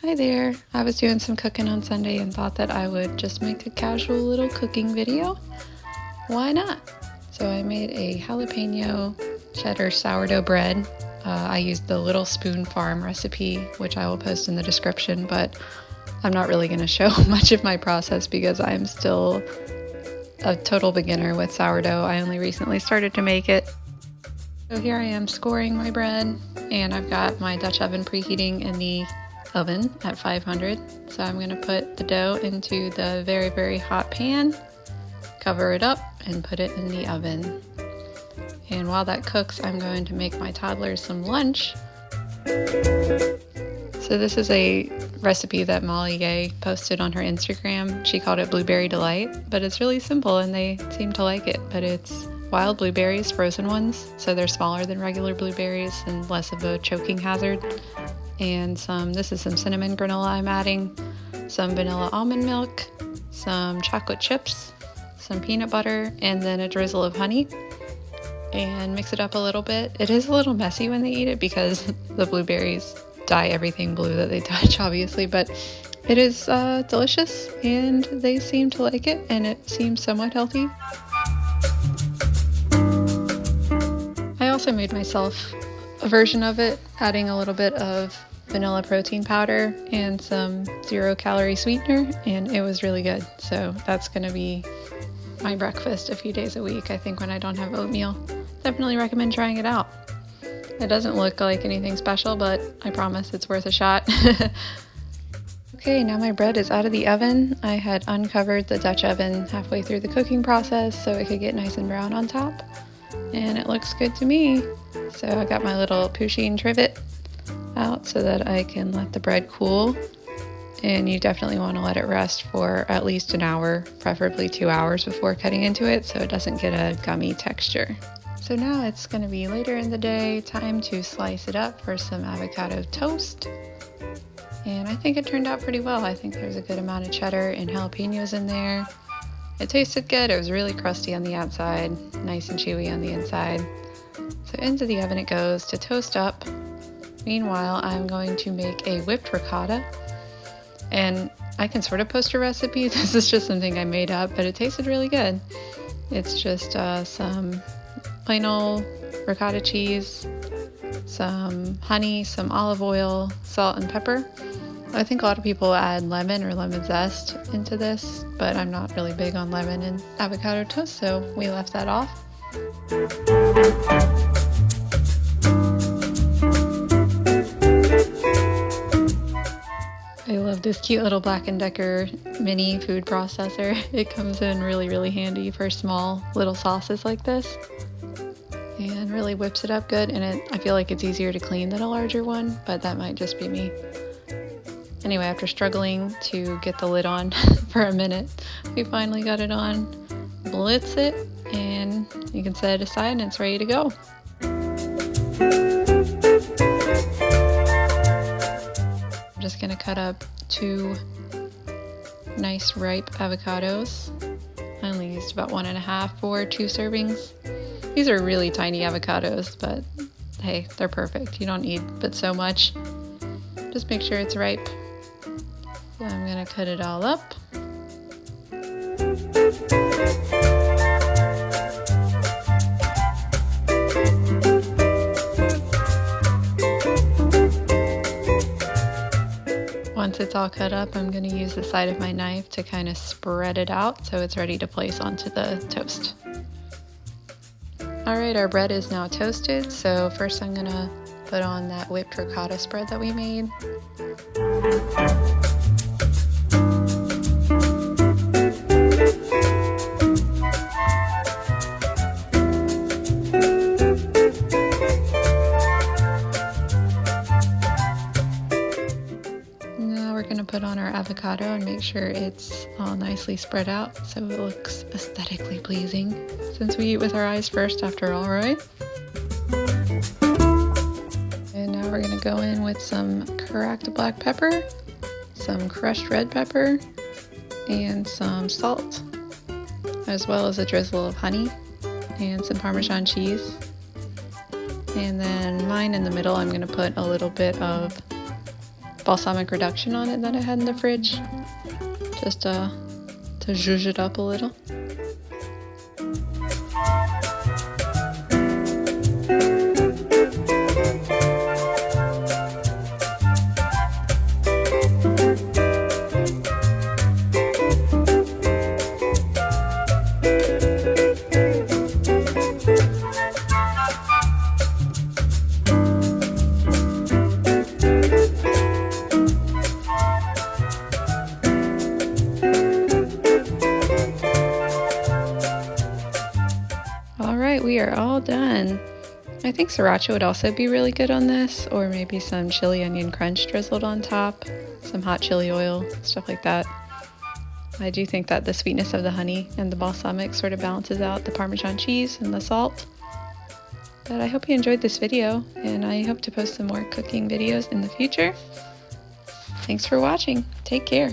Hi there! I was doing some cooking on Sunday and thought that I would just make a casual little cooking video. Why not? So I made a jalapeno cheddar sourdough bread. I used the Little Spoon Farm recipe, which I will post in the description, but I'm not really going to show much of my process because I'm still a total beginner with sourdough. I only recently started to make it. So here I am scoring my bread, and I've got my Dutch oven preheating in the oven at 500. So I'm going to put the dough into the very, very hot pan, cover it up, and put it in the oven. And while that cooks, I'm going to make my toddlers some lunch. So this is a recipe that Molly Gay posted on her Instagram. She called it Blueberry Delight, but it's really simple and they seem to like it. But it's wild blueberries, frozen ones, so they're smaller than regular blueberries and less of a choking hazard. And this is some cinnamon granola I'm adding, some vanilla almond milk, some chocolate chips, some peanut butter, and then a drizzle of honey. And mix it up a little bit. It is a little messy when they eat it because the blueberries dye everything blue that they touch, obviously, but it is delicious and they seem to like it, and it seems somewhat healthy. I also made myself a version of it, adding a little bit of vanilla protein powder and some 0-calorie sweetener, and it was really good. So that's going to be my breakfast a few days a week, I think, when I don't have oatmeal. Definitely recommend trying it out. It doesn't look like anything special, but I promise it's worth a shot. Okay, now my bread is out of the oven. I had uncovered the Dutch oven halfway through the cooking process so it could get nice and brown on top. And it looks good to me. So I got my little poutine trivet out so that I can let the bread cool. And you definitely want to let it rest for at least an hour, preferably 2 hours before cutting into it so it doesn't get a gummy texture. So now it's going to be later in the day, time to slice it up for some avocado toast. And I think it turned out pretty well. I think there's a good amount of cheddar and jalapenos in there. It tasted good. It was really crusty on the outside, nice and chewy on the inside. So into the oven it goes to toast up. Meanwhile, I'm going to make a whipped ricotta. And I can sort of post a recipe. This is just something I made up, but it tasted really good. It's just some plain old ricotta cheese, some honey, some olive oil, salt, and pepper. I think a lot of people add lemon or lemon zest into this, but I'm not really big on lemon and avocado toast, so we left that off. I love this cute little Black & Decker mini food processor. It comes in really, really handy for small little sauces like this. And really whips it up good, and I feel like it's easier to clean than a larger one, but that might just be me. Anyway, after struggling to get the lid on for a minute, we finally got it on. Blitz it, and you can set it aside and it's ready to go. I'm just gonna cut up 2 nice ripe avocados. I only used about 1.5 for 2 servings. These are really tiny avocados, but hey, they're perfect. You don't need but so much. Just make sure it's ripe. So I'm gonna cut it all up. Once it's all cut up, I'm gonna use the side of my knife to kind of spread it out so it's ready to place onto the toast. Alright, our bread is now toasted, so first I'm gonna put on that whipped ricotta spread that we made. Now we're gonna put on our avocado and make sure it's all nicely spread out so it looks aesthetically pleasing. Since we eat with our eyes first after all, right? And now we're gonna go in with some cracked black pepper, some crushed red pepper, and some salt, as well as a drizzle of honey and some Parmesan cheese. And then mine in the middle, I'm gonna put a little bit of balsamic reduction on it that I had in the fridge, just to zhuzh it up a little. We are all done. I think sriracha would also be really good on this, or maybe some chili onion crunch drizzled on top, some hot chili oil, stuff like that. I do think that the sweetness of the honey and the balsamic sort of balances out the Parmesan cheese and the salt. But I hope you enjoyed this video, and I hope to post some more cooking videos in the future. Thanks for watching. Take care.